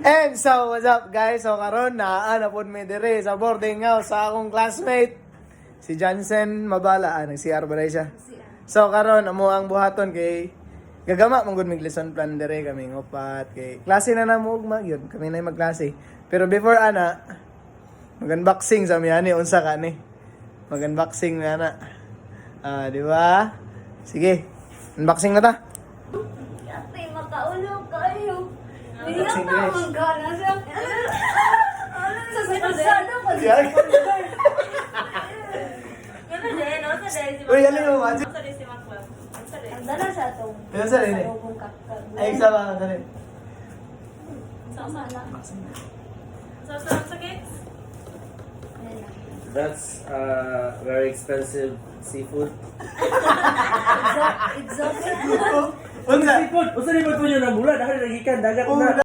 And so, what's up guys? So karon na po mi dire sa boarding house sa akong classmate si Jansen Mabala, nag-CR ba siya. So karon amo ang buhaton kay gagama mong gud mig lesson plan dire kami upat kay klase na namo ugma gyud kami na magklase. Pero before ana mag-unboxing sa miyani unsa ka ni. Mag-unboxing na ana. Di ba? Sige. Unboxing na ta. Ate, makaulo kayo. Unboxing guys. Ano sa sasado ko? Uy, ano yung mga? Ang dala sa ito. Ano sa rin eh? Ay, isa ba ka rin? That's very expensive seafood. Exotic. Unsa? Seafood! Usa ni mo po nyo ng bulan, dahil nagikan, dagat na.